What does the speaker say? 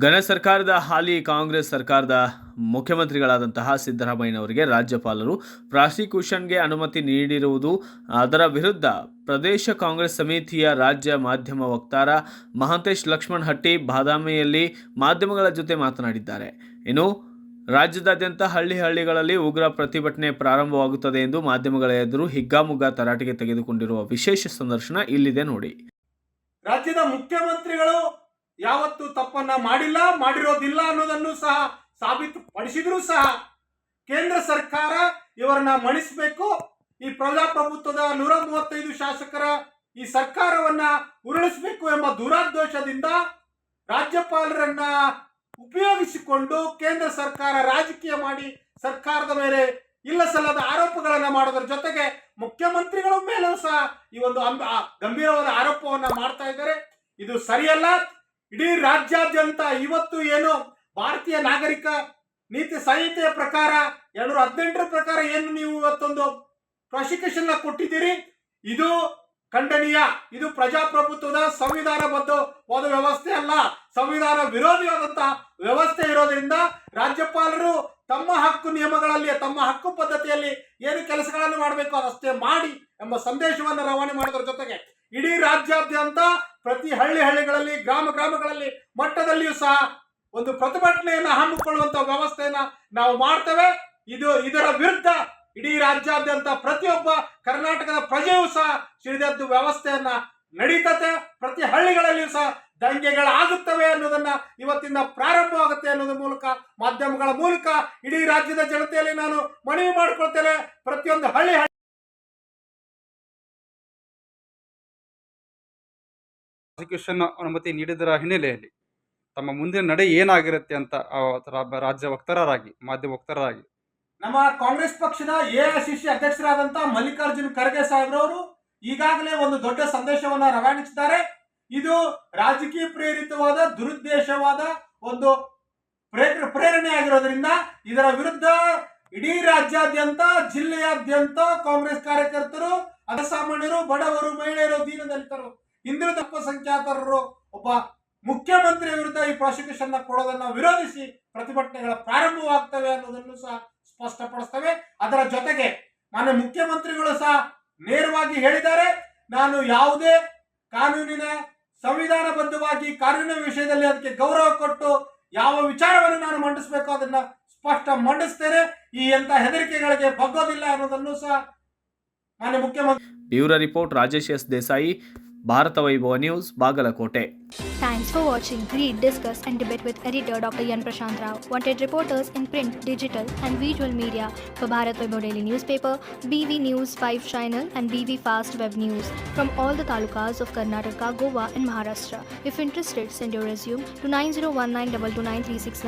ಘನ ಸರ್ಕಾರದ ಹಾಲಿ ಕಾಂಗ್ರೆಸ್ ಸರ್ಕಾರದ ಮುಖ್ಯಮಂತ್ರಿಗಳಾದಂತಹ ಸಿದ್ದರಾಮಯ್ಯನವರಿಗೆ ರಾಜ್ಯಪಾಲರು ಪ್ರಾಸಿಕ್ಯೂಷನ್ಗೆ ಅನುಮತಿ ನೀಡಿರುವುದು, ಅದರ ವಿರುದ್ಧ ಪ್ರದೇಶ ಕಾಂಗ್ರೆಸ್ ಸಮಿತಿಯ ರಾಜ್ಯ ಮಾಧ್ಯಮ ವಕ್ತಾರ ಮಹಾಂತೇಶ್ ಲಕ್ಷ್ಮಣ್ ಹಟ್ಟಿ ಬಾದಾಮಿಯಲ್ಲಿ ಮಾಧ್ಯಮಗಳ ಜೊತೆ ಮಾತನಾಡಿದ್ದಾರೆ. ಇನ್ನು ರಾಜ್ಯದಾದ್ಯಂತ ಹಳ್ಳಿಗಳಲ್ಲಿ ಉಗ್ರ ಪ್ರತಿಭಟನೆ ಪ್ರಾರಂಭವಾಗುತ್ತದೆ ಎಂದು ಮಾಧ್ಯಮಗಳ ಎದುರು ಹಿಗ್ಗಾಮುಗ್ಗಾ ತರಾಟೆಗೆ ತೆಗೆದುಕೊಂಡಿರುವ ವಿಶೇಷ ಸಂದರ್ಶನ ಇಲ್ಲಿದೆ ನೋಡಿ. ರಾಜ್ಯದ ಮುಖ್ಯಮಂತ್ರಿಗಳು ಯಾವತ್ತು ತಪ್ಪನ್ನ ಮಾಡಿಲ್ಲ, ಮಾಡಿರೋದಿಲ್ಲ ಅನ್ನೋದನ್ನು ಸಹ ಸಾಬೀತುಪಡಿಸಿದ್ರು ಸಹ ಕೇಂದ್ರ ಸರ್ಕಾರ ಇವರನ್ನ ಮಣಿಸಬೇಕು, ಈ ಪ್ರಜಾಪ್ರಭುತ್ವದ 135 ಶಾಸಕರ ಈ ಸರ್ಕಾರವನ್ನ ಉರುಳಿಸಬೇಕು ಎಂಬ ದುರಾದೋಷದಿಂದ ರಾಜ್ಯಪಾಲರನ್ನ ಉಪಯೋಗಿಸಿಕೊಂಡು ಕೇಂದ್ರ ಸರ್ಕಾರ ರಾಜಕೀಯ ಮಾಡಿ ಸರ್ಕಾರದ ಮೇಲೆ ಇಲ್ಲ ಸಲ್ಲದ ಆರೋಪಗಳನ್ನ ಮಾಡೋದ್ರ ಜೊತೆಗೆ ಮುಖ್ಯಮಂತ್ರಿಗಳ ಮೇಲೂ ಸಹ ಈ ಒಂದು ಗಂಭೀರವಾದ ಆರೋಪವನ್ನ ಮಾಡ್ತಾ ಇದ್ದಾರೆ. ಇದು ಸರಿಯಲ್ಲ. ಇಡೀ ರಾಜ್ಯಾದ್ಯಂತ ಇವತ್ತು ಏನು ಭಾರತೀಯ ನಾಗರಿಕ ನೀತಿ ಸಂಹಿತೆಯ ಪ್ರಕಾರ 2018 ಪ್ರಕಾರ ಏನು ನೀವು ಇವತ್ತೊಂದು ಪ್ರಾಸಿಕ್ಯೂಷನ್ ಕೊಟ್ಟಿದ್ದೀರಿ, ಇದು ಖಂಡನೀಯ. ಇದು ಪ್ರಜಾಪ್ರಭುತ್ವದ ಸಂವಿಧಾನಬದ್ಧವಾದ ವ್ಯವಸ್ಥೆ ಅಲ್ಲ, ಸಂವಿಧಾನ ವಿರೋಧಿಯಾದಂತಹ ವ್ಯವಸ್ಥೆ ಇರೋದ್ರಿಂದ ರಾಜ್ಯಪಾಲರು ತಮ್ಮ ಹಕ್ಕು ನಿಯಮಗಳಲ್ಲಿ, ತಮ್ಮ ಹಕ್ಕು ಪದ್ಧತಿಯಲ್ಲಿ ಏನು ಕೆಲಸಗಳನ್ನು ಮಾಡಬೇಕು ಅದಷ್ಟೇ ಮಾಡಿ ಎಂಬ ಸಂದೇಶವನ್ನು ರವಾನೆ ಮಾಡೋದ್ರ ಜೊತೆಗೆ ಇಡೀ ರಾಜ್ಯಾದ್ಯಂತ ಪ್ರತಿ ಹಳ್ಳಿಗಳಲ್ಲಿ, ಗ್ರಾಮಗಳಲ್ಲಿ ಮಟ್ಟದಲ್ಲಿಯೂ ಸಹ ಒಂದು ಪ್ರತಿಭಟನೆಯನ್ನು ಹಮ್ಮಿಕೊಳ್ಳುವಂತ ವ್ಯವಸ್ಥೆಯನ್ನ ನಾವು ಮಾಡ್ತೇವೆ. ಇದರ ವಿರುದ್ಧ ಇಡೀ ರಾಜ್ಯಾದ್ಯಂತ ಪ್ರತಿಯೊಬ್ಬ ಕರ್ನಾಟಕದ ಪ್ರಜೆಯೂ ಸಹ ಸಿಡಿದದ್ದು ವ್ಯವಸ್ಥೆಯನ್ನ ನಡೀತದೆ. ಪ್ರತಿ ಹಳ್ಳಿಗಳಲ್ಲಿಯೂ ಸಹ ದಂಗೆಗಳಾಗುತ್ತವೆ ಅನ್ನೋದನ್ನ ಇವತ್ತಿಂದ ಪ್ರಾರಂಭವಾಗುತ್ತೆ ಅನ್ನೋದ್ರ ಮೂಲಕ, ಮಾಧ್ಯಮಗಳ ಮೂಲಕ ಇಡೀ ರಾಜ್ಯದ ಜನತೆಯಲ್ಲಿ ನಾನು ಮನವಿ ಮಾಡಿಕೊಳ್ತೇನೆ. ಪ್ರತಿಯೊಂದು ಹಳ್ಳಿ ಪ್ರಾಸಿಕ್ಯೂಷನ್ ಅನುಮತಿ ನೀಡಿದರ ಹಿನ್ನೆಲೆಯಲ್ಲಿ ತಮ್ಮ ಮುಂದಿನ ನಡೆ ಏನಾಗಿರುತ್ತೆ ಅಂತ ರಾಜ್ಯ ವಕ್ತಾರರಾಗಿ, ಮಾಧ್ಯಮ ವಕ್ತಾರರಾಗಿ ನಮ್ಮ ಕಾಂಗ್ರೆಸ್ ಪಕ್ಷದ ಎಐಸಿಸಿ ಅಧ್ಯಕ್ಷರಾದಂತಹ ಮಲ್ಲಿಕಾರ್ಜುನ್ ಖರ್ಗೆ ಸಾಹೇಬ್ರವರು ಈಗಾಗಲೇ ಒಂದು ದೊಡ್ಡ ಸಂದೇಶವನ್ನ ರವಾನಿಸಿದ್ದಾರೆ. ಇದು ರಾಜಕೀಯ ಪ್ರೇರಿತವಾದ ದುರುದ್ದೇಶವಾದ ಒಂದು ಪ್ರೇರಣೆ ಆಗಿರೋದ್ರಿಂದ ಇದರ ವಿರುದ್ಧ ಇಡೀ ರಾಜ್ಯಾದ್ಯಂತ, ಜಿಲ್ಲೆಯಾದ್ಯಂತ ಕಾಂಗ್ರೆಸ್ ಕಾರ್ಯಕರ್ತರು, ಅಸಾಮಾನ್ಯರು, ಬಡವರು, ಮಹಿಳೆಯರು, ದೀನದಲಿತರು, ಹಿಂದುಳಿದ ಅಲ್ಪಸಂಖ್ಯಾತರರು ಒಬ್ಬ ಮುಖ್ಯಮಂತ್ರಿಯ ವಿರುದ್ಧ ಈ ಪ್ರಾಸಿಕ್ಯೂಷನ್ ಕೊಡೋದನ್ನ ವಿರೋಧಿಸಿ ಪ್ರತಿಭಟನೆಗಳ ಪ್ರಾರಂಭವಾಗ್ತವೆ ಅನ್ನೋದನ್ನು ಸಹ ಸ್ಪಷ್ಟಪಡಿಸ್ತವೆ. ಅದರ ಜೊತೆಗೆ ಮಾನ್ಯ ಮುಖ್ಯಮಂತ್ರಿಗಳು ಸಹ ನೇರವಾಗಿ ಹೇಳಿದ್ದಾರೆ, ನಾನು ಯಾವುದೇ ಕಾನೂನಿನ ಸಂವಿಧಾನಬದ್ಧವಾಗಿ ಕಾನೂನಿನ ವಿಷಯದಲ್ಲಿ ಅದಕ್ಕೆ ಗೌರವ ಕೊಟ್ಟು ಯಾವ ವಿಚಾರವನ್ನು ನಾನು ಮಂಡಿಸಬೇಕು ಅದನ್ನ ಸ್ಪಷ್ಟ ಮಂಡಿಸ್ತೇನೆ, ಈ ಎಂತ ಹೆದರಿಕೆಗಳಿಗೆ ಬಗ್ಗೋದಿಲ್ಲ ಅನ್ನೋದನ್ನು ಸಹ ಮಾನ್ಯ ಮುಖ್ಯಮಂತ್ರಿ. Bureau report Rajesh S Desai, Bharat Vaibhav news, Bagalkot. Thanks for watching. Read, discuss and debate with editor Dr. Yan Prashant Rao. Wanted reporters in print, digital and visual media for Bharat Vaibhav Daily Newspaper, BV News 5 Channel and BV Fast Web News from all the talukas of Karnataka, Goa and Maharashtra. If interested, send your resume to 9019229369.